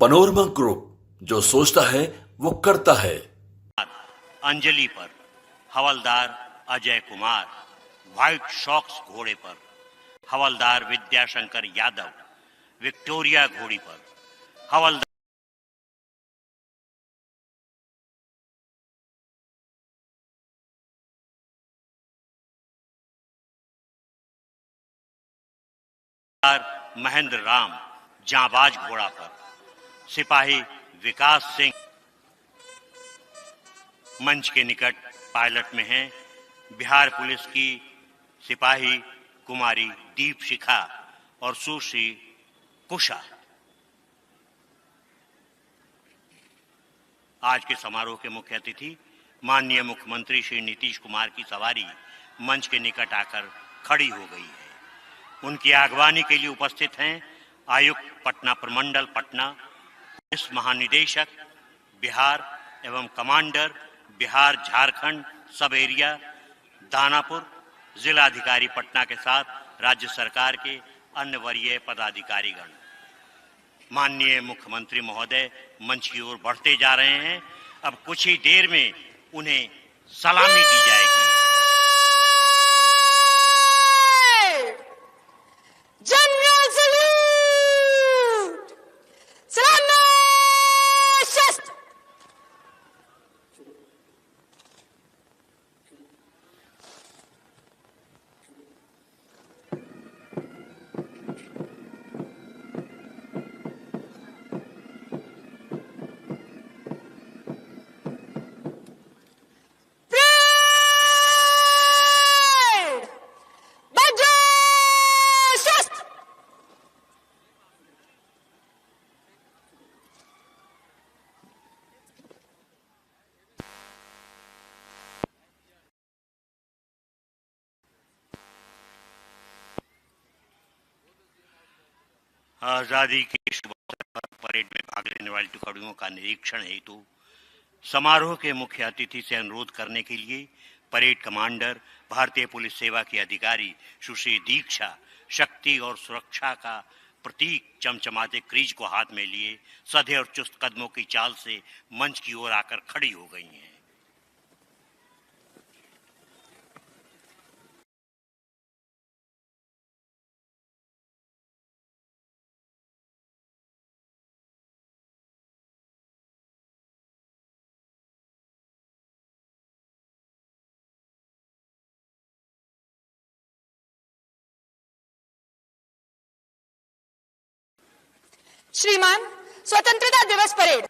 Panorama group, जो सोचता है वो करता है। अंजलि पर हवलदार अजय कुमार, व्हाइट शॉक्स घोड़े पर हवलदार विद्याशंकर यादव, विक्टोरिया घोड़ी पर हवलदार महेंद्र राम, जांबाज घोड़ा पर सिपाही विकास सिंह। मंच के निकट पायलट में हैं बिहार पुलिस की सिपाही कुमारी दीप शिखा और सुश्री कुशा। आज के समारोह के मुख्य अतिथि माननीय मुख्यमंत्री श्री नीतीश कुमार की सवारी मंच के निकट आकर खड़ी हो गई है। उनकी आगवानी के लिए उपस्थित हैं आयुक्त पटना प्रमंडल पटना, पुलिस महानिदेशक बिहार एवं कमांडर बिहार झारखंड सब एरिया दानापुर, जिलाधिकारी पटना के साथ राज्य सरकार के अन्य वरीय पदाधिकारीगण। माननीय मुख्यमंत्री महोदय मंच की ओर बढ़ते जा रहे हैं। अब कुछ ही देर में उन्हें सलामी दी जाएगी। जनरल सल्यूट, सलामी शस्त्र। आजादी के शुभ अवसर पर परेड में भाग लेने वाली टुकड़ियों का निरीक्षण हेतु समारोह के मुख्य अतिथि से अनुरोध करने के लिए परेड कमांडर भारतीय पुलिस सेवा की अधिकारी सुश्री दीक्षा शक्ति और सुरक्षा का प्रतीक चमचमाते क्रीज को हाथ में लिए सधे और चुस्त कदमों की चाल से मंच की ओर आकर खड़ी हो गई हैं। श्रीमान, स्वतंत्रता दिवस परेड।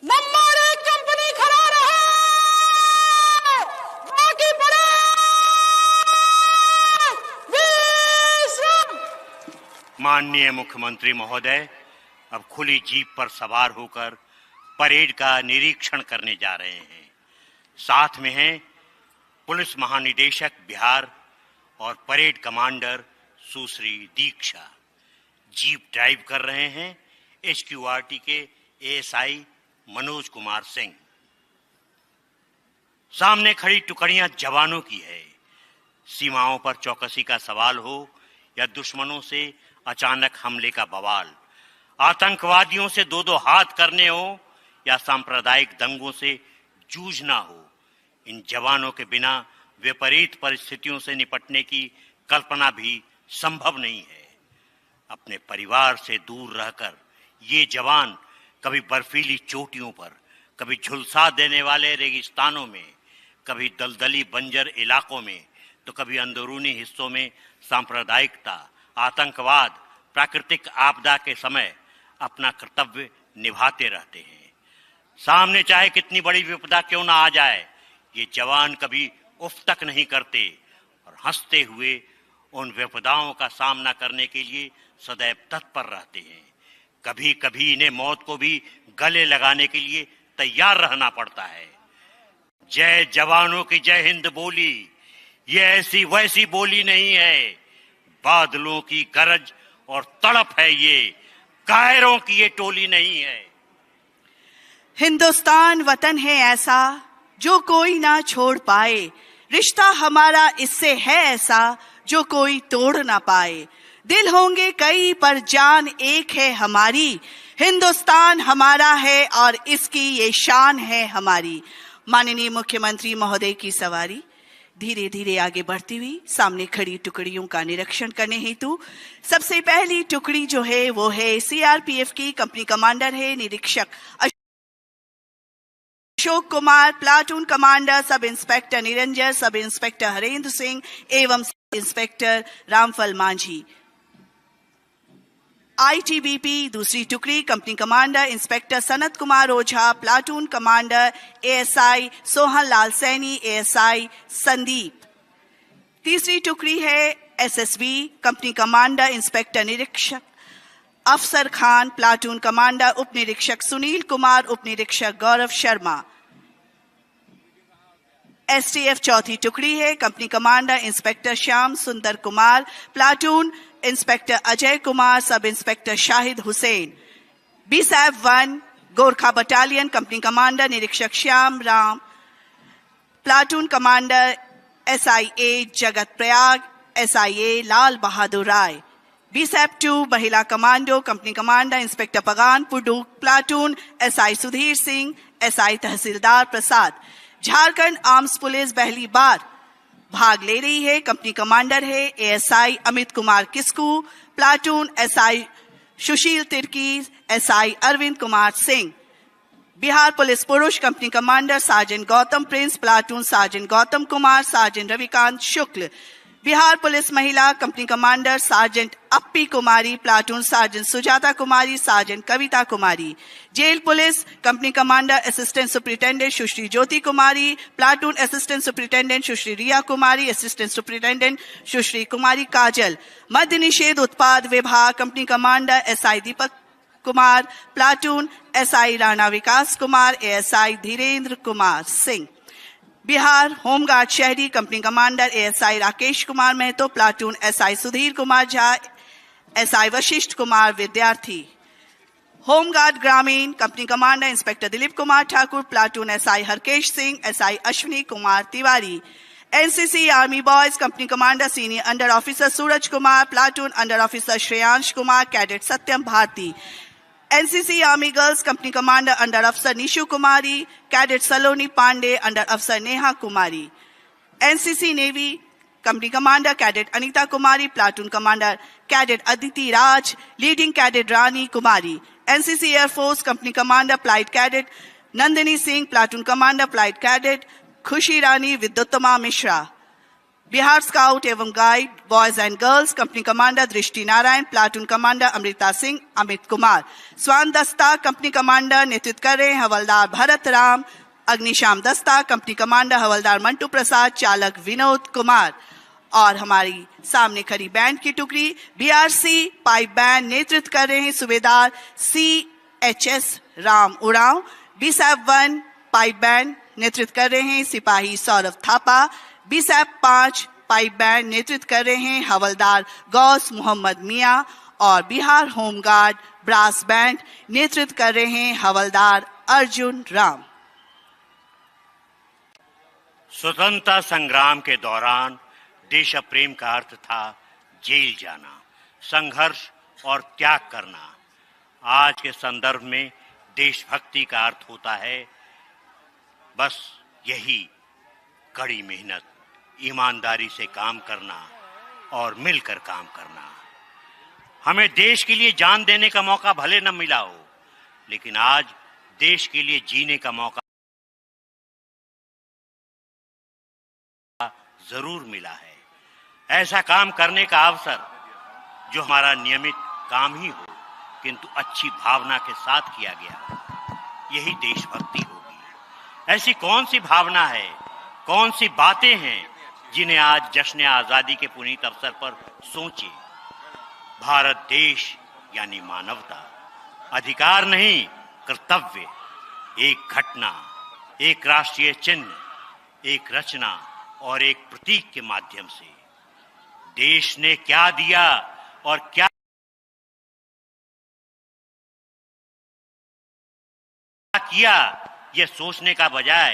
नंबर 1 कंपनी खड़ा रहे, बाकी परेड विश्राम। माननीय मुख्यमंत्री महोदय अब खुली जीप पर सवार होकर परेड का निरीक्षण करने जा रहे हैं। साथ में हैं पुलिस महानिदेशक बिहार और परेड कमांडर सुश्री दीक्षा। जीप ड्राइव कर रहे हैं HQRT के ASI मनोज कुमार सिंह। सामने खड़ी टुकड़ियां जवानों की है। सीमाओं पर चौकसी का सवाल हो या दुश्मनों से अचानक हमले का बवाल, आतंकवादियों से दो हाथ करने हो या सांप्रदायिक दंगों से जूझना हो, इन जवानों के बिना विपरीत परिस्थितियों से निपटने की कल्पना भी संभव नहीं है। अपने परिवार से दूर रहकर ये जवान कभी बर्फीली चोटियों पर, कभी झुलसा देने वाले रेगिस्तानों में, कभी दलदली बंजर इलाकों में, तो कभी अंदरूनी हिस्सों में सांप्रदायिकता, आतंकवाद, प्राकृतिक आपदा के समय अपना कर्तव्य निभाते रहते हैं। सामने चाहे कितनी बड़ी विपदा क्यों ना आ जाए, ये जवान कभी उफ तक नहीं करते और हंसते हुए उन विपदाओं का सामना करने के लिए सदैव तत्पर रहते हैं। कभी कभी इन्हें मौत को भी गले लगाने के लिए तैयार रहना पड़ता है। जय जवानों की जय हिंद बोली ये ऐसी वैसी बोली नहीं है, बादलों की गरज और तड़प है ये, कायरों की ये टोली नहीं है। हिंदुस्तान वतन है ऐसा जो कोई ना छोड़ पाए, रिश्ता हमारा इससे है ऐसा जो कोई तोड़ ना पाए। दिल होंगे कई पर जान एक है हमारी, हिंदुस्तान हमारा है और इसकी ये शान है हमारी। माननीय मुख्यमंत्री महोदय की सवारी धीरे धीरे आगे बढ़ती हुई सामने खड़ी टुकड़ियों का निरीक्षण करने हेतु सबसे पहली टुकड़ी जो है वो है सीआरपीएफ की। कंपनी कमांडर है निरीक्षक Ashok Kumar, platoon commander sub inspector Niranjan, sub inspector Harendra Singh एवं इंस्पेक्टर रामफल मांझी। आईटीबीपी दूसरी टुकड़ी company commander inspector Sanat Kumar Ojha, platoon commander ASI Sohan Lal Saini, ASI Sandeep. तीसरी टुकड़ी है एसएसबी कंपनी कमांडर इंस्पेक्टर निरीक्षक अफसर खान, प्लाटून कमांडर उप निरीक्षक सुनील कुमार, उप निरीक्षक गौरव शर्मा। एसटीएफ चौथी टुकड़ी है company commander inspector Shyam Sundar Kumar, platoon inspector Ajay Kumar, sub inspector Shahid Hussain. BSAF 1 Gorkha battalion company commander निरीक्षक Shyam Ram, platoon commander SIA Jagat Prayag, SIA Lal Bahadur Rai. BSAF 2 महिला commando company commander inspector Pagan Pudu, platoon SI Sudhir Singh, SI Tahsildar Prasad. Jharkhand arms police पहली बार भाग ले रही है। कंपनी कमांडर है ASI Amit Kumar Kisku, platoon SI Sushil Tirkey, SI Arvind Kumar Singh. Bihar police पुरुष company commander sergeant Gautam Prince, platoon sergeant Gautam Kumar, sergeant Ravikant Shukla. Bihar police महिला company commander sergeant Appi Kumari, platoon sergeant Sujata Kumari, sergeant Kavita Kumari. Jail police company commander assistant superintendent Sushri Jyoti Kumari, platoon assistant superintendent Sushri Riya Kumari, assistant superintendent Sushri Kumari Kajal. मद्य निषेध उत्पाद विभाग company commander SI Deepak Kumar, platoon SI Rana Vikas Kumar, ASI Dhirendra Kumar Singh. Bihar home guard शहरी company commander ASI Rakesh Kumar Mahto, platoon SI Sudhir Kumar Jha, SI Vashishtha Kumar Vidyarthi. Home guard ग्रामीण company commander inspector Dilip Kumar Thakur, platoon SI Harkesh Singh, SI Ashwini Kumar Tiwari. NCC army boys company commander senior under officer Suraj Kumar, platoon under officer Shreyansh Kumar, cadet Satyam Bharti. NCC army girls company commander under अफसर Nishu Kumari, cadet Saloni Pandey, under अफसर Neha Kumari. NCC navy company commander cadet Anita Kumari, platoon commander cadet Aditi Raj, leading cadet Rani Kumari. NCC air force company commander flight cadet Nandini Singh, platoon commander flight cadet Khushi Rani Vidyuttama Mishra. Bihar scout एवं guide boys and girls company commander Drishti Narayan, platoon commander Amrita Singh, Amit Kumar. स्वान दस्ता company commander नेतृत्व कर रहे हैं हवलदार भरत राम। अग्निशाम दस्ता company commander हवलदार मंटू प्रसाद, चालक विनोद कुमार। और हमारी सामने खड़ी बैंड की टुकड़ी बीआरसी पाइप बैंड नेतृत्व कर रहे हैं सूबेदार CHS Ram Oraon. BSAF 1 pipe band नेतृत्व कर रहे हैं सिपाही Saurabh Thapa. BSAF 5 pipe band नेतृत्व कर रहे हैं हवलदार गौस मोहम्मद मियां। और बिहार होमगार्ड ब्रास बैंड नेतृत्व कर रहे हैं हवलदार अर्जुन राम। स्वतंत्रता संग्राम के दौरान देश प्रेम का अर्थ था जेल जाना, संघर्ष और त्याग करना। आज के संदर्भ में देशभक्ति का अर्थ होता है बस यही, कड़ी मेहनत, ईमानदारी से काम करना और मिलकर काम करना। हमें देश के लिए जान देने का मौका भले न मिला हो, लेकिन आज देश के लिए जीने का मौका जरूर मिला है। ऐसा काम करने का अवसर जो हमारा नियमित काम ही हो, किंतु अच्छी भावना के साथ किया गया, यही देशभक्ति होगी। ऐसी कौन सी भावना है, कौन सी बातें हैं जिन्हें आज जश्न आजादी के पुनीत अवसर पर सोचे। भारत देश यानी मानवता, अधिकार नहीं कर्तव्य, एक घटना, एक राष्ट्रीय चिन्ह, एक रचना और एक प्रतीक के माध्यम से देश ने क्या दिया और क्या किया, यह सोचने का बजाय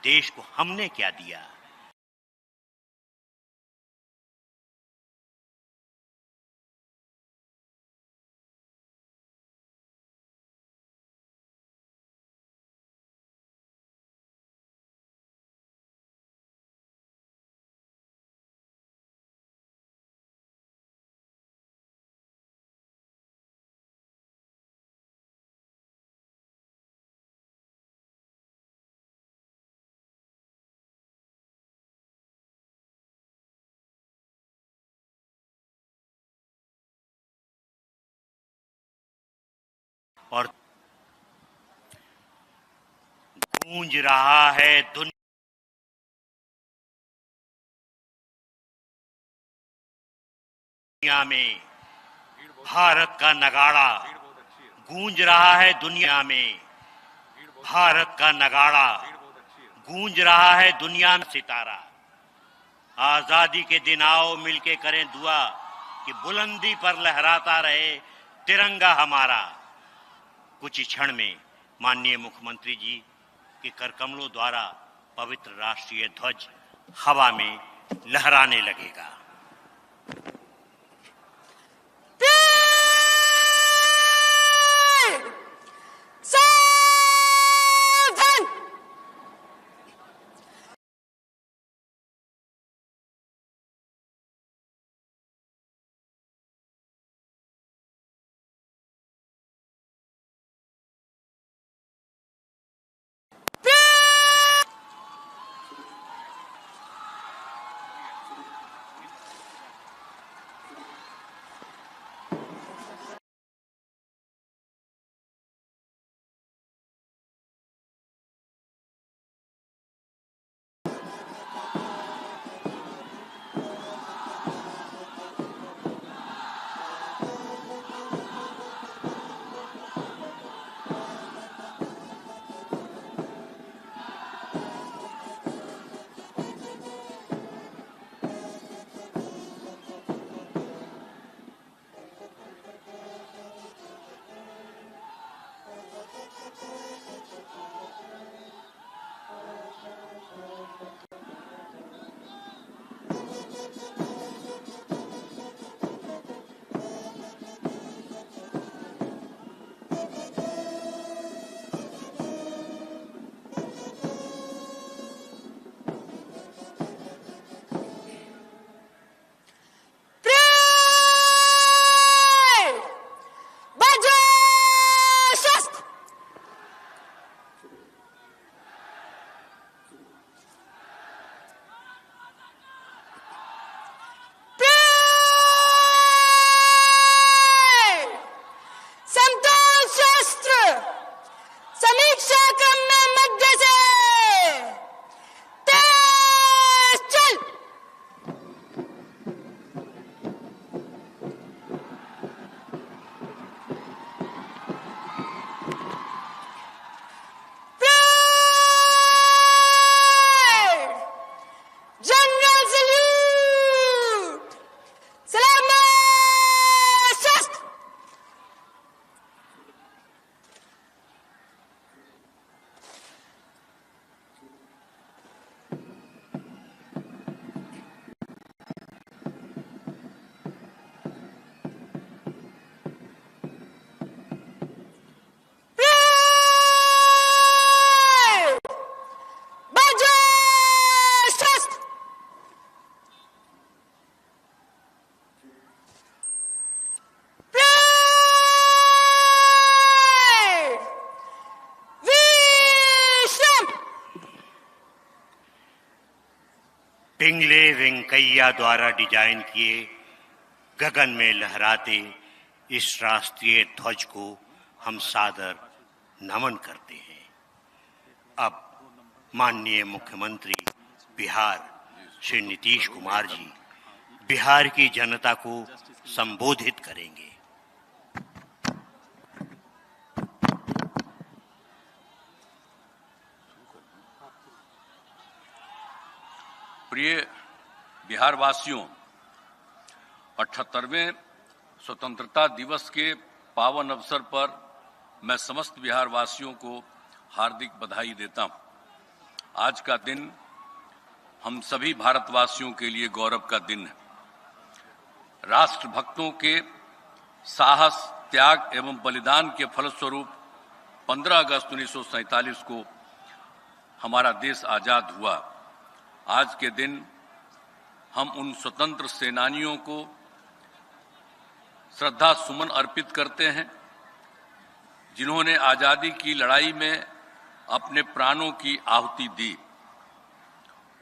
देश को हमने क्या दिया। और गूंज रहा है दुनिया में भारत का नगाड़ा, गूंज रहा है दुनिया में भारत का नगाड़ा, गूंज रहा है दुनिया में सितारा। आजादी के दिन आओ मिलके करें दुआ कि बुलंदी पर लहराता रहे तिरंगा हमारा। कुछ ही क्षण में माननीय मुख्यमंत्री जी के करकमलों द्वारा पवित्र राष्ट्रीय ध्वज हवा में लहराने लगेगा। पिंगले वेंकैया द्वारा डिजाइन किए गगन में लहराते इस राष्ट्रीय ध्वज को हम सादर नमन करते हैं। अब माननीय मुख्यमंत्री बिहार श्री नीतीश कुमार जी बिहार की जनता को संबोधित करेंगे। प्रिय बिहार वासियों, 78वें स्वतंत्रता दिवस के पावन अवसर पर मैं समस्त बिहार वासियों को हार्दिक बधाई देता हूं। आज का दिन हम सभी भारतवासियों के लिए गौरव का दिन है। राष्ट्रभक्तों के साहस, त्याग एवं बलिदान के फलस्वरूप 15 अगस्त 1947 को हमारा देश आजाद हुआ। आज के दिन हम उन स्वतंत्र सेनानियों को श्रद्धा सुमन अर्पित करते हैं जिन्होंने आजादी की लड़ाई में अपने प्राणों की आहुति दी।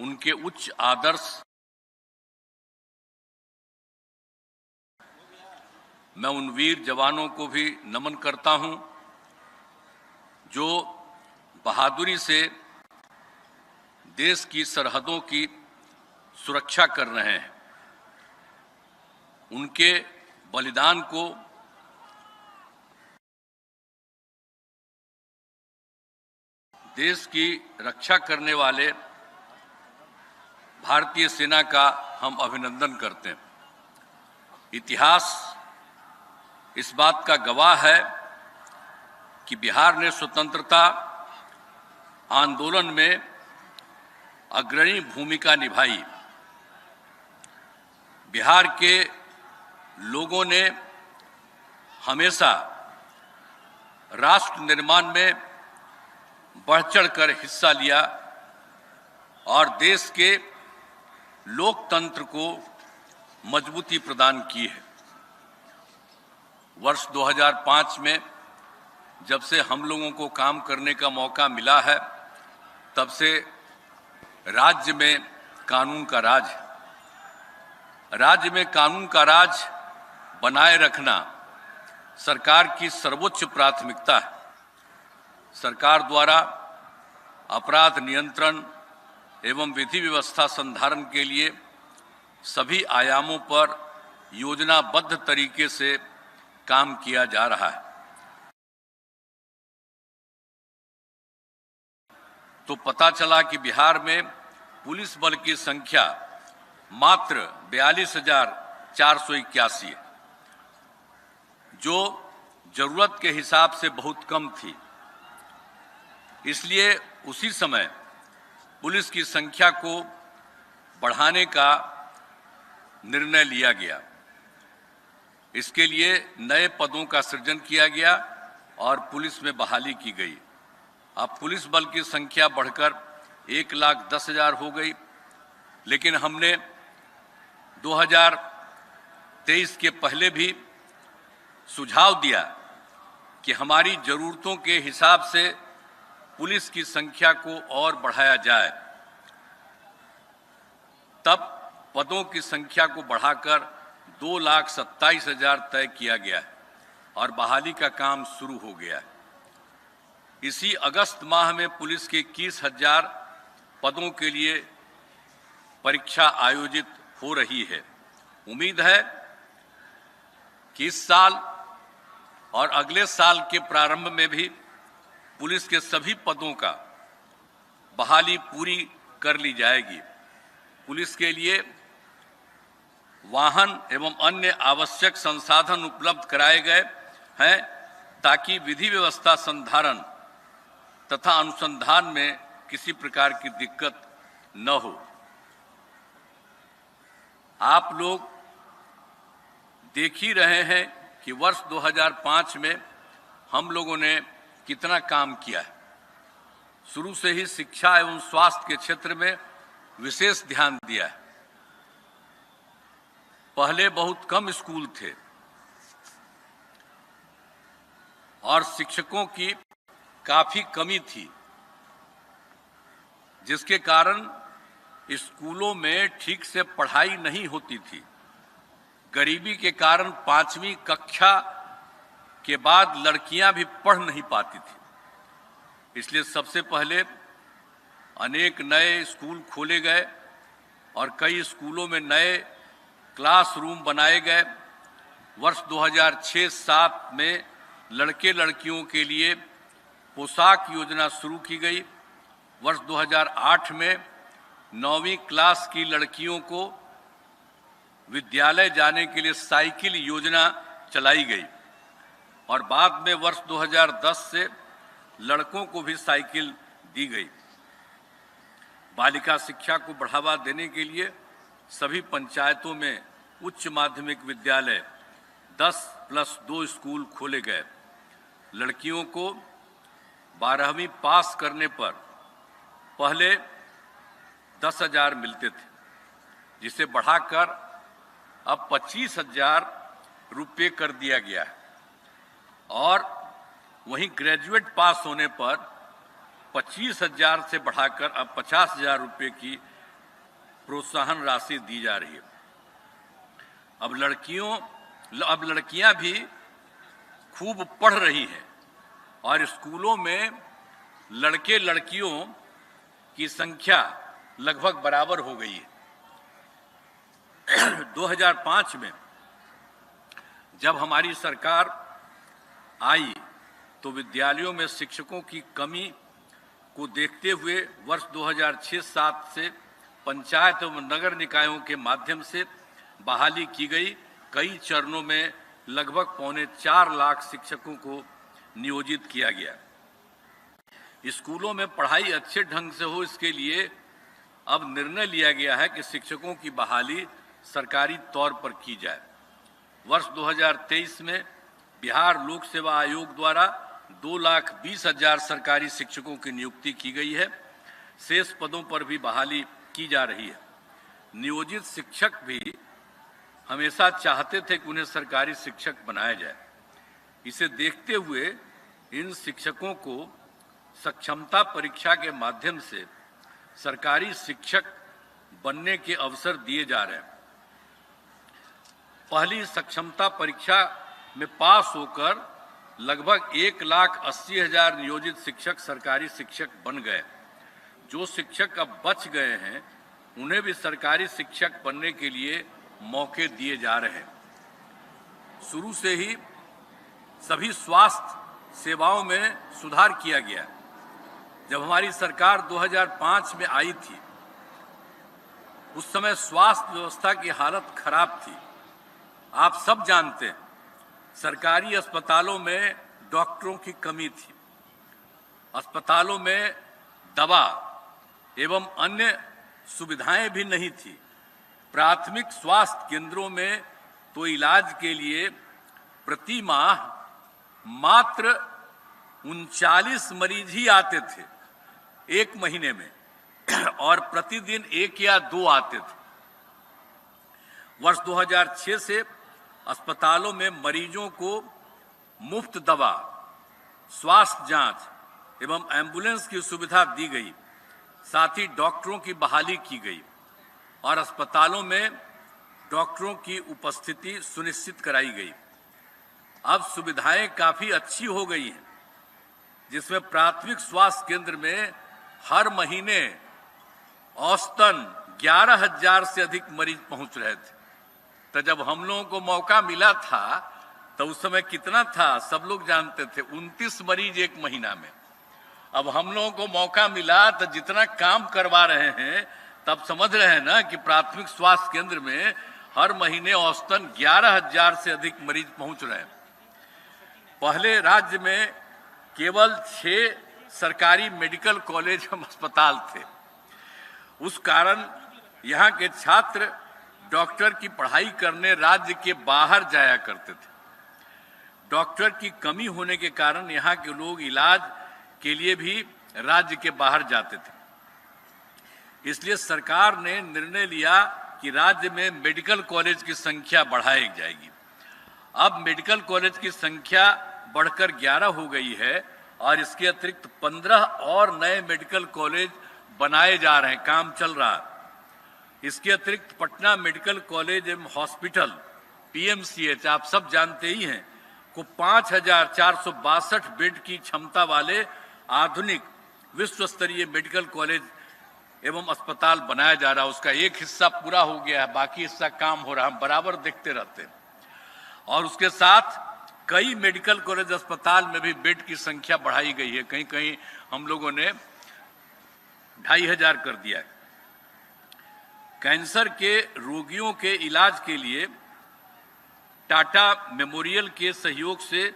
उनके उच्च आदर्श मैं उन वीर जवानों को भी नमन करता हूं जो बहादुरी से देश की सरहदों की सुरक्षा कर रहे हैं। उनके बलिदान को देश की रक्षा करने वाले भारतीय सेना का हम अभिनंदन करते हैं। इतिहास इस बात का गवाह है कि बिहार ने स्वतंत्रता आंदोलन में अग्रणी भूमिका निभाई। बिहार के लोगों ने हमेशा राष्ट्र निर्माण में बढ़-चढ़कर हिस्सा लिया और देश के लोकतंत्र को मजबूती प्रदान की है। वर्ष 2005 में जब से हम लोगों को काम करने का मौका मिला है, तब से राज्य में कानून का राज है। राज्य में कानून का राज बनाए रखना सरकार की सर्वोच्च प्राथमिकता है। सरकार द्वारा अपराध नियंत्रण एवं विधि व्यवस्था संधारण के लिए सभी आयामों पर योजनाबद्ध तरीके से काम किया जा रहा है। तो पता चला कि बिहार में पुलिस बल की संख्या मात्र 42,481 है, जो जरूरत के हिसाब से बहुत कम थी। इसलिए उसी समय पुलिस की संख्या को बढ़ाने का निर्णय लिया गया। इसके लिए नए पदों का सृजन किया गया और पुलिस में बहाली की गई। अब पुलिस बल की संख्या बढ़कर 1,10,000 हो गई। लेकिन हमने 2023 के पहले भी सुझाव दिया कि हमारी जरूरतों के हिसाब से पुलिस की संख्या को और बढ़ाया जाए। तब पदों की संख्या को बढ़ाकर 2,27,000 तय किया गया है और बहाली का काम शुरू हो गया है। इसी अगस्त माह में पुलिस के 21,000 पदों के लिए परीक्षा आयोजित हो रही है। उम्मीद है कि इस साल और अगले साल के प्रारंभ में भी पुलिस के सभी पदों का बहाली पूरी कर ली जाएगी। पुलिस के लिए वाहन एवं अन्य आवश्यक संसाधन उपलब्ध कराए गए हैं ताकि विधि व्यवस्था संधारण तथा अनुसंधान में किसी प्रकार की दिक्कत न हो। आप लोग देख ही रहे हैं कि वर्ष 2005 में हम लोगों ने कितना काम किया है। शुरू से ही शिक्षा एवं स्वास्थ्य के क्षेत्र में विशेष ध्यान दिया है। पहले बहुत कम स्कूल थे और शिक्षकों की काफी कमी थी, जिसके कारण स्कूलों में ठीक से पढ़ाई नहीं होती थी। गरीबी के कारण 5वीं कक्षा के बाद लड़कियां भी पढ़ नहीं पाती थी। इसलिए सबसे पहले अनेक नए स्कूल खोले गए और कई स्कूलों में नए क्लासरूम बनाए गए। वर्ष 2006-07 में लड़के लड़कियों के लिए पोशाक योजना शुरू की गई। वर्ष 2008 में 9वीं क्लास की लड़कियों को विद्यालय जाने के लिए साइकिल योजना चलाई गई और बाद में वर्ष 2010 से लड़कों को भी साइकिल दी गई। बालिका शिक्षा को बढ़ावा देने के लिए सभी पंचायतों में उच्च माध्यमिक विद्यालय 10+2 स्कूल खोले गए। लड़कियों को 12वीं पास करने पर पहले 10,000 मिलते थे, जिसे बढ़ाकर अब 25,000 रुपये कर दिया गया है। और वहीं ग्रेजुएट पास होने पर 25,000 से बढ़ाकर अब 50,000 रुपये की प्रोत्साहन राशि दी जा रही है। अब लड़कियां भी खूब पढ़ रही हैं और स्कूलों में लड़के लड़कियों की संख्या लगभग बराबर हो गई है। 2005 में जब हमारी सरकार आई तो विद्यालयों में शिक्षकों की कमी को देखते हुए वर्ष 2006-07 से पंचायत एवं नगर निकायों के माध्यम से बहाली की गई। कई चरणों में लगभग 4.25 लाख शिक्षकों को नियोजित किया गया। स्कूलों में पढ़ाई अच्छे ढंग से हो, इसके लिए अब निर्णय लिया गया है कि शिक्षकों की बहाली सरकारी तौर पर की जाए। वर्ष 2023 में बिहार लोक सेवा आयोग द्वारा 2,20,000 सरकारी शिक्षकों की नियुक्ति की गई है। शेष पदों पर भी बहाली की जा रही है। नियोजित शिक्षक भी हमेशा चाहते थे कि उन्हें सरकारी शिक्षक बनाया जाए। इसे देखते हुए इन शिक्षकों को सक्षमता परीक्षा के माध्यम से सरकारी शिक्षक बनने के अवसर दिए जा रहे हैं। पहली सक्षमता परीक्षा में पास होकर लगभग 1,80,000 नियोजित शिक्षक सरकारी शिक्षक बन गए। जो शिक्षक अब बच गए हैं उन्हें भी सरकारी शिक्षक बनने के लिए मौके दिए जा रहे हैं। शुरू से ही सभी स्वास्थ्य सेवाओं में सुधार किया गया। जब हमारी सरकार 2005 में आई थी उस समय स्वास्थ्य व्यवस्था की हालत खराब थी। आप सब जानते हैं सरकारी अस्पतालों में डॉक्टरों की कमी थी। अस्पतालों में दवा एवं अन्य सुविधाएं भी नहीं थी। प्राथमिक स्वास्थ्य केंद्रों में तो इलाज के लिए प्रति माह मात्र 39 मरीज ही आते थे एक महीने में, और प्रतिदिन 1 या 2 आते थे। वर्ष 2006 से अस्पतालों में मरीजों को मुफ्त दवा, स्वास्थ्य जांच एवं एम्बुलेंस की सुविधा दी गई। साथ ही डॉक्टरों की बहाली की गई और अस्पतालों में डॉक्टरों की उपस्थिति सुनिश्चित कराई गई। अब सुविधाएं काफी अच्छी हो गई हैं, जिसमें प्राथमिक स्वास्थ्य केंद्र में हर महीने औसतन 11,000 से अधिक मरीज पहुंच रहे थे। तो जब हम लोगों को मौका मिला था तो उस समय कितना था सब लोग जानते थे, 29 मरीज एक महीना में। अब हम लोगों को मौका मिला तो जितना काम करवा रहे हैं तब समझ रहे हैं ना कि प्राथमिक स्वास्थ्य केंद्र में हर महीने औसतन 11,000 से अधिक मरीज पहुंच रहे हैं। पहले राज्य में केवल 6 सरकारी मेडिकल कॉलेज एवं अस्पताल थे। उस कारण यहाँ के छात्र डॉक्टर की पढ़ाई करने राज्य के बाहर जाया करते थे। डॉक्टर की कमी होने के कारण यहाँ के लोग इलाज के लिए भी राज्य के बाहर जाते थे। इसलिए सरकार ने निर्णय लिया कि राज्य में मेडिकल कॉलेज की संख्या बढ़ाई जाएगी। अब मेडिकल कॉलेज की संख्या बढ़कर 11 हो गई है और इसके अतिरिक्त 15 और नए मेडिकल कॉलेज बनाए जा रहे हैं, काम चल रहा है। इसके अतिरिक्त पटना मेडिकल कॉलेज एवं हॉस्पिटल PMCH आप सब जानते ही हैं को 5,462 बेड की क्षमता वाले आधुनिक विश्व स्तरीय मेडिकल कॉलेज एवं अस्पताल बनाया जा रहा है। उसका एक हिस्सा पूरा हो गया है, बाकी हिस्सा काम हो रहा है, हम बराबर देखते रहते हैं। और उसके साथ कई मेडिकल कॉलेज अस्पताल में भी बेड की संख्या बढ़ाई गई है। कहीं कहीं हम लोगों ने 2,500 कर दिया है। कैंसर के रोगियों के इलाज के लिए टाटा मेमोरियल के सहयोग से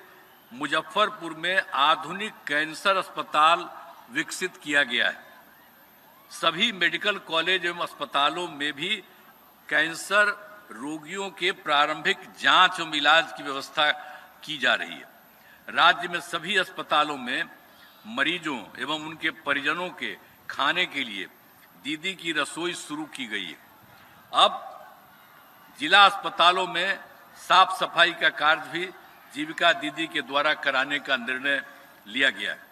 मुजफ्फरपुर में आधुनिक कैंसर अस्पताल विकसित किया गया है। सभी मेडिकल कॉलेज एवं अस्पतालों में भी कैंसर रोगियों के प्रारंभिक जांच एवं इलाज की व्यवस्था की जा रही है। राज्य में सभी अस्पतालों में मरीजों एवं उनके परिजनों के खाने के लिए दीदी की रसोई शुरू की गई है। अब जिला अस्पतालों में साफ सफाई का कार्य भी जीविका दीदी के द्वारा कराने का निर्णय लिया गया है।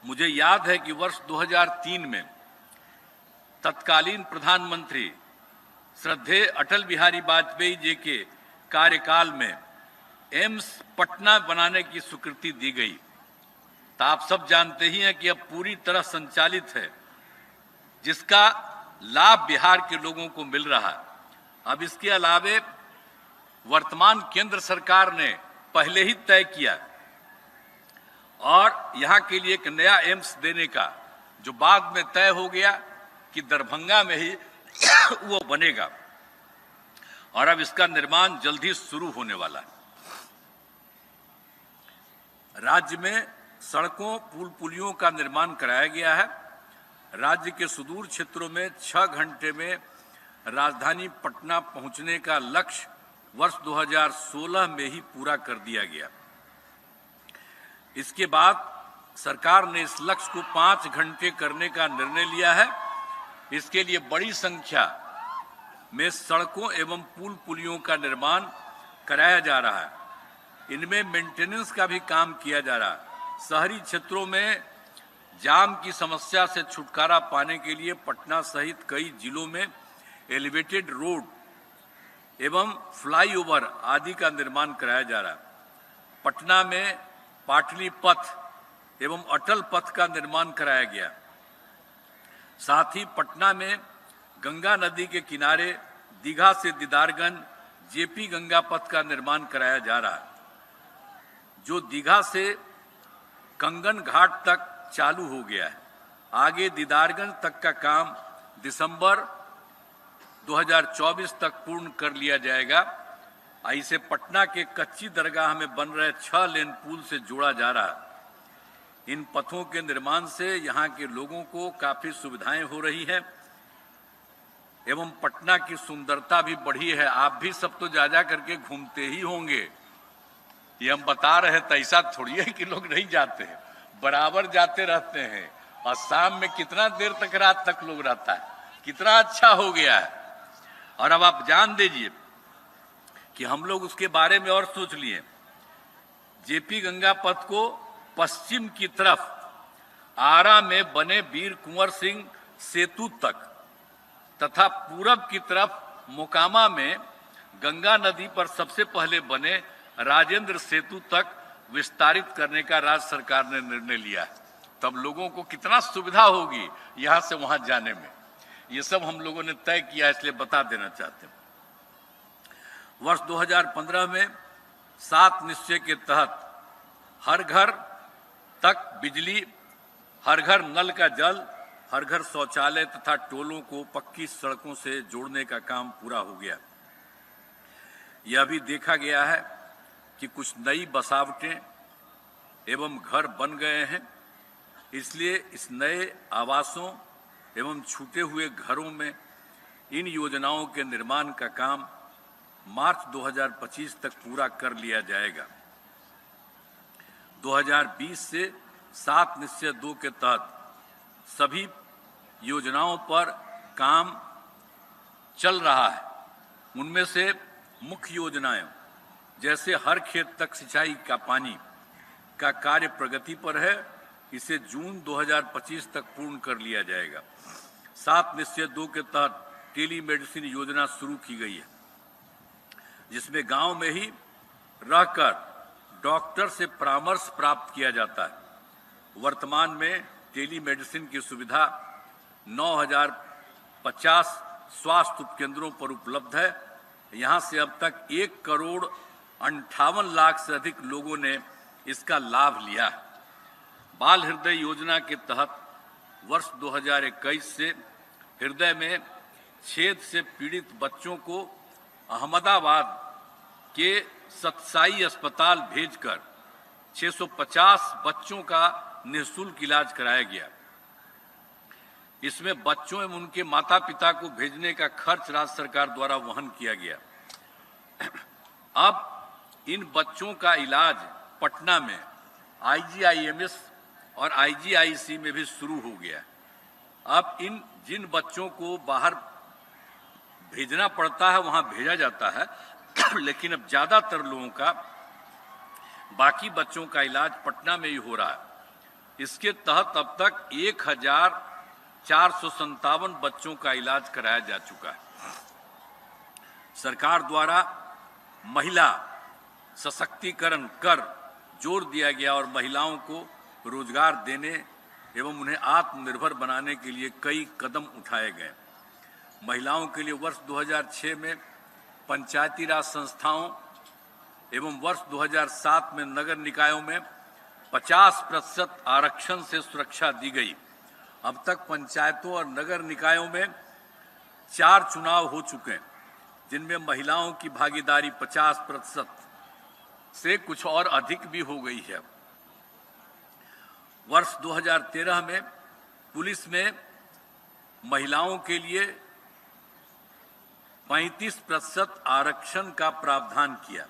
मुझे याद है कि वर्ष 2003 में तत्कालीन प्रधानमंत्री श्रद्धेय अटल बिहारी वाजपेयी जी के कार्यकाल में एम्स पटना बनाने की स्वीकृति दी गई। तो आप सब जानते ही हैं कि अब पूरी तरह संचालित है, जिसका लाभ बिहार के लोगों को मिल रहा है। अब इसके अलावे वर्तमान केंद्र सरकार ने पहले ही तय किया और यहां के लिए एक नया एम्स देने का, जो बाद में तय हो गया कि दरभंगा में ही वो बनेगा और अब इसका निर्माण जल्द ही शुरू होने वाला है। राज्य में सड़कों पुल पुलियों का निर्माण कराया गया है। राज्य के सुदूर क्षेत्रों में 6 घंटे में राजधानी पटना पहुंचने का लक्ष्य वर्ष 2016 में ही पूरा कर दिया गया। इसके बाद सरकार ने इस लक्ष्य को 5 घंटे करने का निर्णय लिया है। इसके लिए बड़ी संख्या में सड़कों एवं पुल पुलियों का निर्माण कराया जा रहा है। इनमें मेंटेनेंस का भी काम किया जा रहा है। शहरी क्षेत्रों में जाम की समस्या से छुटकारा पाने के लिए पटना सहित कई जिलों में एलिवेटेड रोड एवं फ्लाईओवर आदि का निर्माण कराया जा रहा है। पटना में पाटली पथ एवं अटल पथ का निर्माण कराया गया। साथ ही पटना में गंगा नदी के किनारे दीघा से दीदारगंज जेपी गंगा पथ का निर्माण कराया जा रहा है, जो दीघा से कंगन घाट तक चालू हो गया है। आगे दीदारगंज तक का काम दिसंबर 2024 तक पूर्ण कर लिया जाएगा। इसे पटना के कच्ची दरगाह में बन रहे 6 लेन पुल से जोड़ा जा रहा है। इन पथों के निर्माण से यहाँ के लोगों को काफी सुविधाएं हो रही हैं एवं पटना की सुंदरता भी बढ़ी है। आप भी सब तो जा करके घूमते ही होंगे, ये हम बता रहे हैं। तो ऐसा थोड़ी है कि लोग नहीं जाते हैं, बराबर जाते रहते हैं। और शाम में कितना देर तक, रात तक लोग रहता है, कितना अच्छा हो गया है। और अब आप जान दीजिए कि हम लोग उसके बारे में और सोच लिए। जेपी गंगा पथ को पश्चिम की तरफ आरा में बने वीर कुंवर सिंह सेतु तक तथा पूरब की तरफ मोकामा में गंगा नदी पर सबसे पहले बने राजेंद्र सेतु तक विस्तारित करने का राज्य सरकार ने निर्णय लिया है। तब लोगों को कितना सुविधा होगी यहां से वहां जाने में। ये सब हम लोगों ने तय किया, इसलिए बता देना चाहते हैं। वर्ष 2015 में 7 निश्चय के तहत हर घर तक बिजली, हर घर नल का जल, हर घर शौचालय तथा टोलों को पक्की सड़कों से जोड़ने का काम पूरा हो गया। यह भी देखा गया है कि कुछ नई बसावटें एवं घर बन गए हैं। इसलिए इस नए आवासों एवं छूटे हुए घरों में इन योजनाओं के निर्माण का काम मार्च 2025 तक पूरा कर लिया जाएगा। 2020 से 7 निश्चय 2 के तहत सभी योजनाओं पर काम चल रहा है। उनमें से मुख्य योजनाएं जैसे हर खेत तक सिंचाई का पानी का कार्य प्रगति पर है, इसे जून 2025 तक पूर्ण कर लिया जाएगा। 7 निश्चय 2 के तहत टेली मेडिसिन योजना शुरू की गई है, जिसमें गांव में ही रहकर डॉक्टर से परामर्श प्राप्त किया जाता है। वर्तमान में टेली मेडिसिन की सुविधा 9050 स्वास्थ्य उपकेंद्रों पर उपलब्ध है। यहां से अब तक 1,58,00,000 से अधिक लोगों ने इसका लाभ लिया है। बाल हृदय योजना के तहत वर्ष 2021 से हृदय में छेद से पीड़ित बच्चों को अहमदाबाद के सतसाई अस्पताल भेजकर 650 बच्चों का निःशुल्क इलाज कराया गया। इसमें बच्चों एवं उनके माता पिता को भेजने का खर्च राज्य सरकार द्वारा वहन किया गया। अब इन बच्चों का इलाज पटना में IGIMS और IGIC में भी शुरू हो गया। अब जिन बच्चों को बाहर भेजना पड़ता है वहां भेजा जाता है, लेकिन अब ज्यादातर लोगों का, बाकी बच्चों का इलाज पटना में ही हो रहा है। इसके तहत अब तक 1457 बच्चों का इलाज कराया जा चुका है। सरकार द्वारा महिला सशक्तिकरण कर जोर दिया गया और महिलाओं को रोजगार देने एवं उन्हें आत्मनिर्भर बनाने के लिए कई कदम उठाए गए। महिलाओं के लिए वर्ष 2006 में पंचायती राज संस्थाओं एवं वर्ष 2007 में नगर निकायों में 50% आरक्षण से सुरक्षा दी गई। अब तक पंचायतों और नगर निकायों में 4 चुनाव हो चुके हैं, जिनमें महिलाओं की भागीदारी 50% से कुछ और अधिक भी हो गई है। वर्ष 2013 में पुलिस में महिलाओं के लिए 35% आरक्षण का प्रावधान किया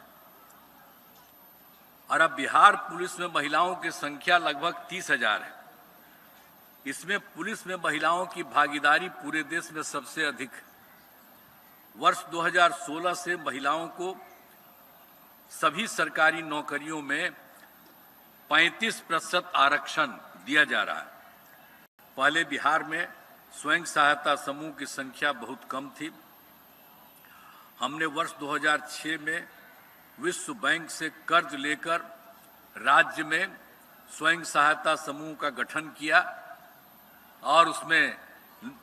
और अब बिहार पुलिस में महिलाओं की संख्या लगभग 30,000 है। इसमें पुलिस में महिलाओं की भागीदारी पूरे देश में सबसे अधिक है। वर्ष 2016 से महिलाओं को सभी सरकारी नौकरियों में 35% आरक्षण दिया जा रहा है। पहले बिहार में स्वयं सहायता समूह की संख्या बहुत कम थी। हमने वर्ष 2006 में विश्व बैंक से कर्ज लेकर राज्य में स्वयं सहायता समूह का गठन किया और उसमें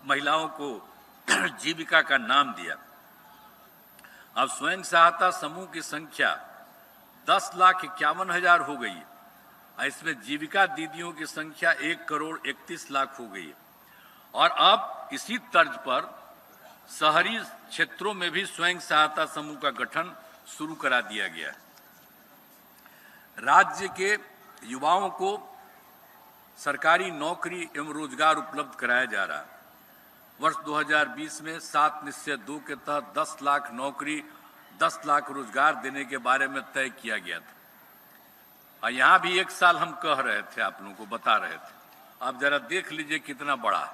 महिलाओं को जीविका का नाम दिया। अब स्वयं सहायता समूह की संख्या 10,51,000 हो गई है। इसमें जीविका दीदियों की संख्या 1,31,00,000 हो गई है और अब इसी तर्ज पर शहरी क्षेत्रों में भी स्वयं सहायता समूह का गठन शुरू करा दिया गया है। राज्य के युवाओं को सरकारी नौकरी एवं रोजगार उपलब्ध कराया जा रहा है। वर्ष 2020 में 7 निश्चय 2 के तहत 10 लाख नौकरी, 10 लाख रोजगार देने के बारे में तय किया गया था। और यहां भी 1 साल हम कह रहे थे, आप लोगों को बता रहे थे। आप जरा देख लीजिए कितना बड़ा है।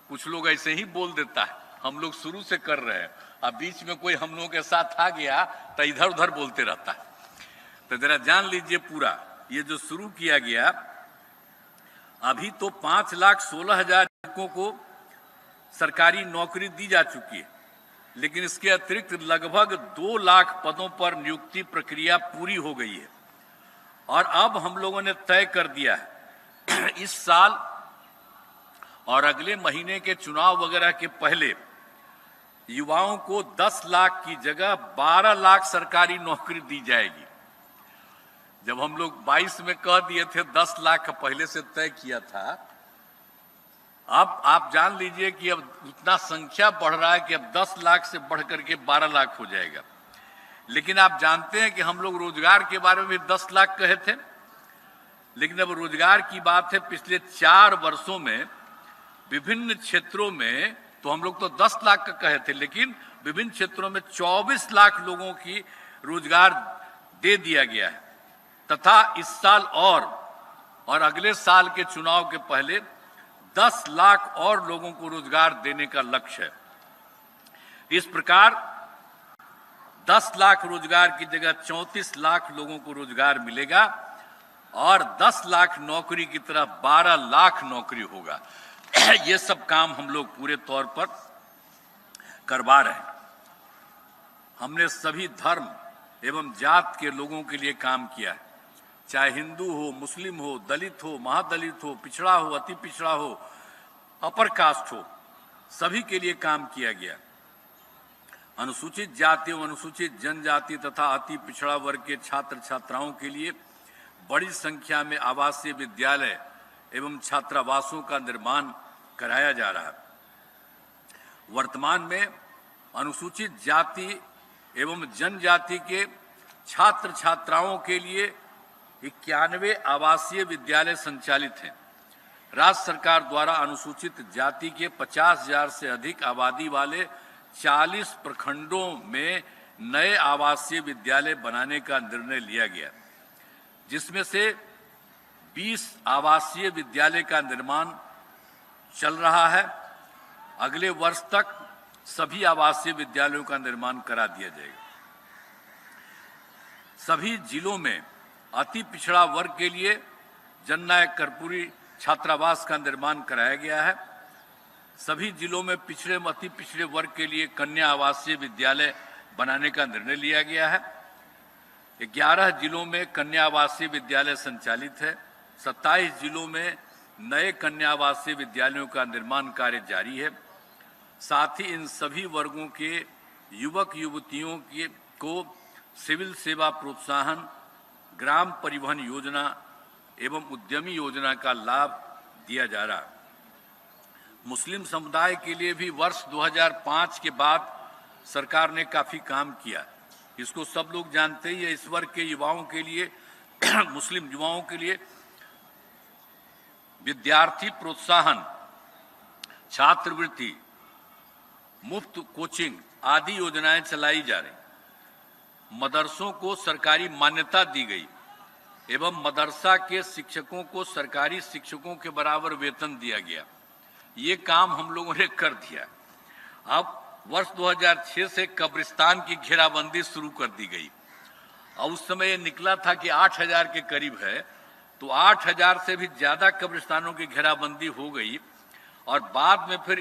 कुछ लोग ऐसे ही बोल देता है, हम लोग शुरू से कर रहे हैं, अब बीच में कोई हम लोगों के साथ आ गया तो इधर उधर बोलते रहता है। तो जरा जान लीजिए पूरा ये जो शुरू किया गया, अभी तो 5,16,000 युवकों को सरकारी नौकरी दी जा चुकी है, लेकिन इसके अतिरिक्त लगभग 2 लाख पदों पर नियुक्ति प्रक्रिया पूरी हो गई है। और अब हम लोगों ने तय कर दिया है इस साल और अगले महीने के चुनाव वगैरह के पहले युवाओं को 10 लाख की जगह 12 लाख सरकारी नौकरी दी जाएगी। जब हम लोग 22 में कह दिए थे 10 लाख का पहले से तय किया था, अब आप जान लीजिए कि अब उतना संख्या बढ़ रहा है कि अब 10 लाख से बढ़ करके 12 लाख हो जाएगा। लेकिन आप जानते हैं कि हम लोग रोजगार के बारे में भी 10 लाख कहे थे, लेकिन अब रोजगार की बात है। पिछले 4 वर्षों में विभिन्न क्षेत्रों में तो हम लोग तो 10 लाख का कहे थे, लेकिन विभिन्न क्षेत्रों में 24 लाख लोगों की रोजगार दे दिया गया है तथा इस साल और अगले साल के चुनाव के पहले 10 लाख और लोगों को रोजगार देने का लक्ष्य है। इस प्रकार 10 लाख रोजगार की जगह 34 लाख लोगों को रोजगार मिलेगा और 10 लाख नौकरी की तरफ 12 लाख नौकरी होगा। ये सब काम हम लोग पूरे तौर पर करवा रहे हैं। हमने सभी धर्म एवं जात के लोगों के लिए काम किया है, चाहे हिंदू हो, मुस्लिम हो, दलित हो, महादलित हो, पिछड़ा हो, अति पिछड़ा हो, अपर कास्ट हो, सभी के लिए काम किया गया। अनुसूचित जाति एवं अनुसूचित जनजाति तथा अति पिछड़ा वर्ग के छात्र छात्राओं के लिए बड़ी संख्या में आवासीय विद्यालय एवं छात्रावासों का निर्माण कराया जा रहा है। वर्तमान में अनुसूचित जाति एवं जनजाति के छात्र छात्राओं के लिए 91 आवासीय विद्यालय संचालित हैं। राज्य सरकार द्वारा अनुसूचित जाति के 50,000 से अधिक आबादी वाले 40 प्रखंडों में नए आवासीय विद्यालय बनाने का निर्णय लिया गया, जिसमें से 20 आवासीय विद्यालय का निर्माण चल रहा है। अगले वर्ष तक सभी आवासीय विद्यालयों का निर्माण करा दिया जाएगा। सभी जिलों में अति पिछड़ा वर्ग के लिए जननायक कर्पूरी छात्रावास का निर्माण कराया गया है। सभी जिलों में अति पिछड़े वर्ग के लिए कन्या आवासीय विद्यालय बनाने का निर्णय लिया गया है। 11 जिलों में कन्या आवासीय विद्यालय संचालित है। 27 जिलों में नए कन्या आवासीय विद्यालयों का निर्माण कार्य जारी है। साथ ही इन सभी वर्गों के युवक युवतियों को सिविल सेवा प्रोत्साहन, ग्राम परिवहन योजना एवं उद्यमी योजना का लाभ दिया जा रहा है। मुस्लिम समुदाय के लिए भी वर्ष 2005 के बाद सरकार ने काफी काम किया, इसको सब लोग जानते ही है। इस वर्ग के युवाओं के लिए मुस्लिम युवाओं के लिए विद्यार्थी प्रोत्साहन, छात्रवृत्ति, मुफ्त कोचिंग आदि योजनाएं चलाई जा रही। मदरसों को सरकारी मान्यता दी गई एवं मदरसा के शिक्षकों को सरकारी शिक्षकों के बराबर वेतन दिया गया। ये काम हम लोगों ने कर दिया। अब वर्ष 2006 से कब्रिस्तान की घेराबंदी शुरू कर दी गई और उस समय ये निकला था कि 8,000 के करीब है, तो 8,000 से भी ज्यादा कब्रिस्तानों की घेराबंदी हो गई और बाद में फिर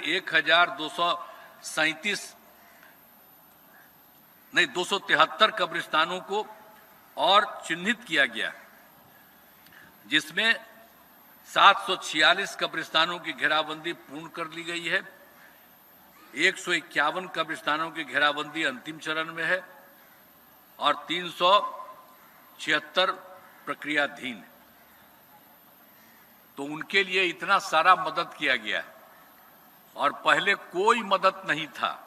273 कब्रिस्तानों को और चिन्हित किया गया, जिसमें 746 कब्रिस्तानों की घेराबंदी पूर्ण कर ली गई है। 151 कब्रिस्तानों की घेराबंदी अंतिम चरण में है और 376 प्रक्रियाधीन है। तो उनके लिए इतना सारा मदद किया गया है और पहले कोई मदद नहीं था।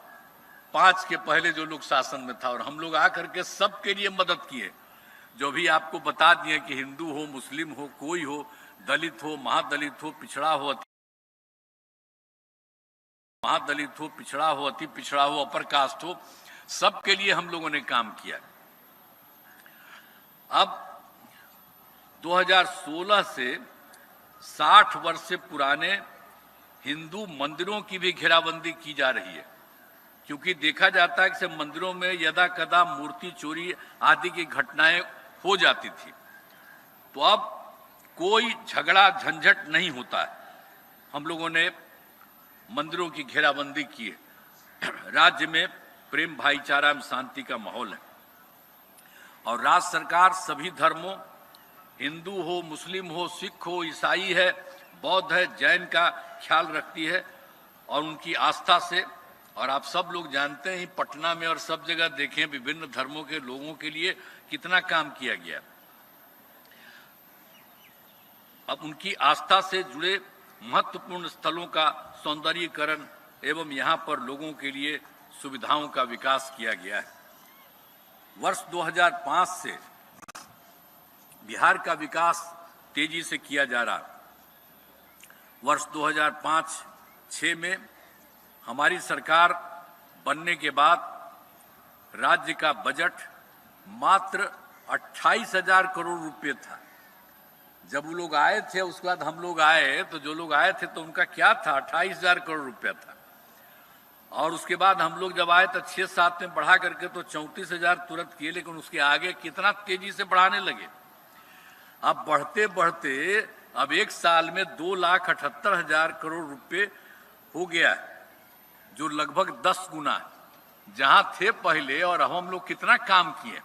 5 के पहले जो लोग शासन में था और हम लोग आकर के सबके लिए मदद किए। जो भी आपको बता दिए कि हिंदू हो, मुस्लिम हो, कोई हो, दलित हो, महादलित हो, पिछड़ा हो, अति पिछड़ा हो, अपर कास्ट हो, सबके लिए हम लोगों ने काम किया। अब 2016 से 60 वर्ष से पुराने हिंदू मंदिरों की भी घेराबंदी की जा रही है, क्योंकि देखा जाता है कि मंदिरों में यदा कदा मूर्ति चोरी आदि की घटनाएं हो जाती थी। तो अब कोई झगड़ा झंझट नहीं होता है। हम लोगों ने मंदिरों की घेराबंदी की है। राज्य में प्रेम, भाईचारा एवं शांति का माहौल है और राज्य सरकार सभी धर्मों, हिंदू हो, मुस्लिम हो, सिख हो, ईसाई है, बौद्ध है, जैन का ख्याल रखती है और उनकी आस्था से। और आप सब लोग जानते हैं पटना में और सब जगह देखें विभिन्न धर्मों के लोगों के लिए कितना काम किया गया। अब उनकी आस्था से जुड़े महत्वपूर्ण स्थलों का सौंदर्यीकरण एवं यहां पर लोगों के लिए सुविधाओं का विकास किया गया है। वर्ष 2005 से बिहार का विकास तेजी से किया जा रहा है। वर्ष 2005-06 में हमारी सरकार बनने के बाद राज्य का बजट मात्र 28,000 करोड़ रुपए था। जब वो लोग आए थे, उसके बाद हम लोग आए, तो जो लोग आए थे तो उनका क्या था, 28,000 करोड़ रुपया था। और उसके बाद हम लोग जब आए तो 6-7 में बढ़ा करके तो 34,000 तुरंत किए, लेकिन उसके आगे कितना तेजी से बढ़ाने लगे। अब बढ़ते बढ़ते अब एक साल में 2,78,000 करोड़ रुपए हो गया, जो लगभग 10 गुना है जहां थे पहले। और अब हम लोग कितना काम किए।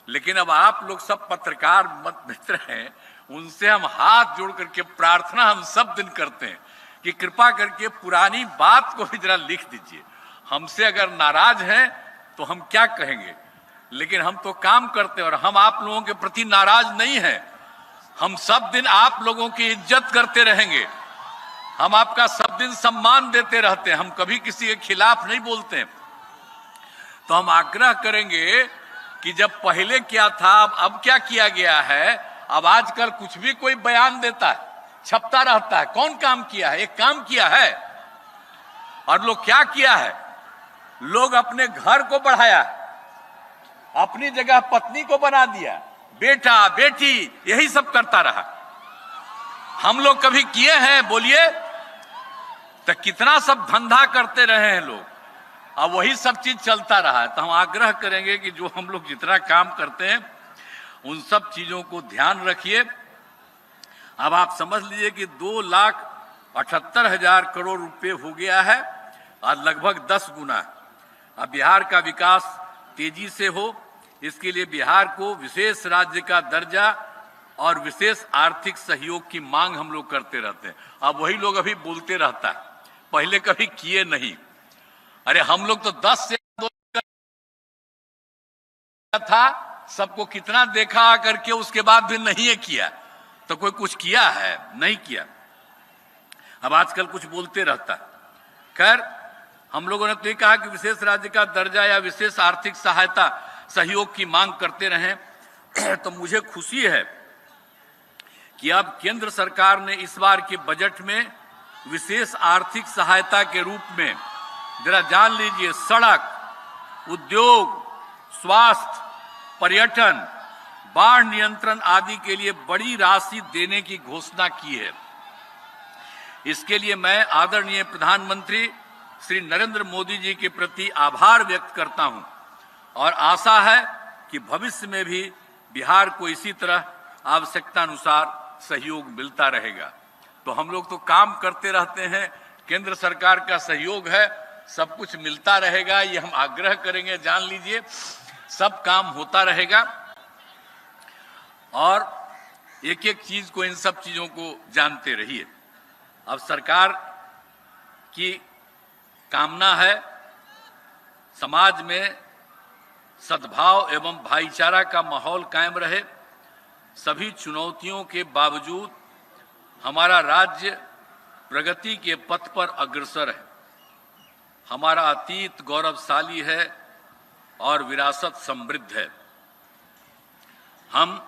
लेकिन अब आप लोग सब पत्रकार मित्र हैं, उनसे हम हाथ जोड़ करके प्रार्थना हम सब दिन करते हैं कि कृपा करके पुरानी बात को भी जरा लिख दीजिए। हमसे अगर नाराज हैं तो हम क्या कहेंगे, लेकिन हम तो काम करते हैं और हम आप लोगों के प्रति नाराज नहीं हैं। हम सब दिन आप लोगों की इज्जत करते रहेंगे, हम आपका सब दिन सम्मान देते रहते हैं, हम कभी किसी के खिलाफ नहीं बोलते हैं। तो हम आग्रह करेंगे कि जब पहले क्या था अब क्या किया गया है। अब आजकल कुछ भी कोई बयान देता है, छपता रहता है। कौन काम किया है? एक काम किया है। और लोग क्या किया है? लोग अपने घर को बढ़ाया, अपनी जगह पत्नी को बना दिया, बेटा बेटी यही सब करता रहा। हम लोग कभी किए हैं? बोलिए। तो कितना सब धंधा करते रहे हैं लोग, अब वही सब चीज चलता रहा है। तो हम आग्रह करेंगे कि जो हम लोग जितना काम करते हैं उन सब चीजों को ध्यान रखिए। अब आप समझ लीजिए कि 2,78,000 करोड़ रुपए हो गया है और लगभग 10 गुना। अब बिहार का विकास तेजी से हो, इसके लिए बिहार को विशेष राज्य का दर्जा और विशेष आर्थिक सहयोग की मांग हम लोग करते रहते हैं। अब वही लोग अभी बोलते रहता है, पहले कभी किए नहीं। अरे हम लोग तो 10 से था, सबको कितना देखा करके उसके बाद भी नहीं है किया। तो कोई कुछ किया है? नहीं किया। अब आजकल कुछ बोलते रहता है। खैर, हम लोगों ने तो ये कहा कि विशेष राज्य का दर्जा या विशेष आर्थिक सहायता सहयोग की मांग करते रहें। तो मुझे खुशी है कि अब केंद्र सरकार ने इस बार के बजट में विशेष आर्थिक सहायता के रूप में, जरा जान लीजिए, सड़क, उद्योग, स्वास्थ्य, पर्यटन, बाढ़ नियंत्रण आदि के लिए बड़ी राशि देने की घोषणा की है। इसके लिए मैं आदरणीय प्रधानमंत्री श्री नरेंद्र मोदी जी के प्रति आभार व्यक्त करता हूं और आशा है कि भविष्य में भी बिहार को इसी तरह आवश्यकता अनुसार सहयोग मिलता रहेगा। तो हम लोग तो काम करते रहते हैं, केंद्र सरकार का सहयोग है, सब कुछ मिलता रहेगा, ये हम आग्रह करेंगे। जान लीजिए, सब काम होता रहेगा। और एक एक चीज को, इन सब चीजों को जानते रहिए। अब सरकार की कामना है समाज में सद्भाव एवं भाईचारा का माहौल कायम रहे। सभी चुनौतियों के बावजूद हमारा राज्य प्रगति के पथ पर अग्रसर है। हमारा अतीत गौरवशाली है और विरासत समृद्ध है। हम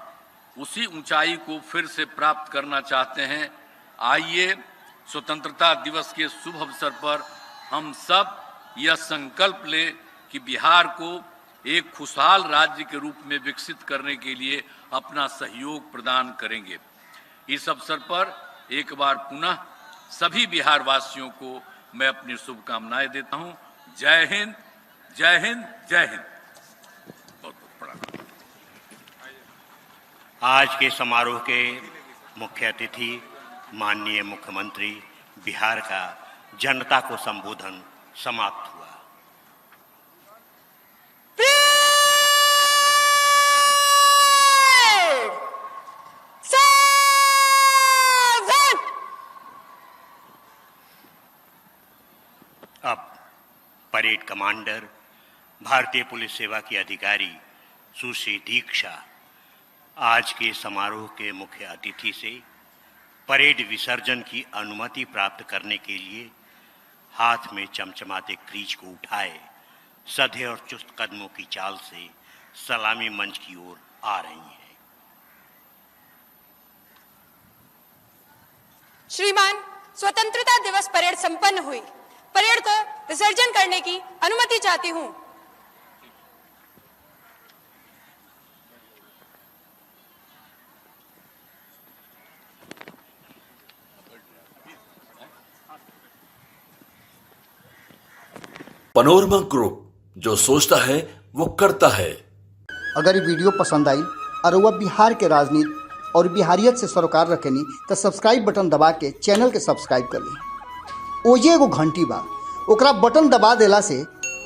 उसी ऊंचाई को फिर से प्राप्त करना चाहते हैं। आइए, स्वतंत्रता दिवस के शुभ अवसर पर हम सब यह संकल्प लें कि बिहार को एक खुशहाल राज्य के रूप में विकसित करने के लिए अपना सहयोग प्रदान करेंगे। इस अवसर पर एक बार पुनः सभी बिहार वासियों को मैं अपनी शुभकामनाएं देता हूं। जय हिंद, जय हिंद, जय हिंद। बहुत बहुत प्रणाम। आज के समारोह के मुख्य अतिथि माननीय मुख्यमंत्री बिहार का जनता को संबोधन समाप्त हुआ। अब परेड कमांडर, भारतीय पुलिस सेवा की अधिकारी सुश्री दीक्षा आज के समारोह के मुख्य अतिथि से परेड विसर्जन की अनुमति प्राप्त करने के लिए हाथ में चमचमाते क्रीज को उठाए सधे और चुस्त कदमों की चाल से सलामी मंच की ओर आ रही हैं। श्रीमान, स्वतंत्रता दिवस परेड संपन्न हुई। परेड को विसर्जन करने की अनुमति चाहती हूं। पनोरमा ग्रुप, जो सोचता है वो करता है। अगर ये वीडियो पसंद आई और वह बिहार के राजनीति और बिहारियत से सरोकार रखेनी तो सब्सक्राइब बटन दबा के चैनल के सब्सक्राइब कर ली। ओजे एगो घंटी बा, ओकरा बटन दबा देला से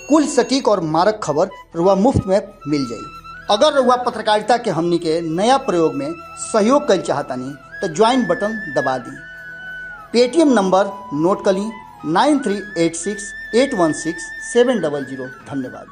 कुल सटीक और मारक खबर रुआ मुफ्त में मिल जाई। अगर रुआ पत्रकारिता के हमनी के नया प्रयोग में सहयोग कर चाहतानी तो ज्वाइन बटन दबा दी। पेटीएम नंबर नोट कर ली 9386 816 700। धन्यवाद।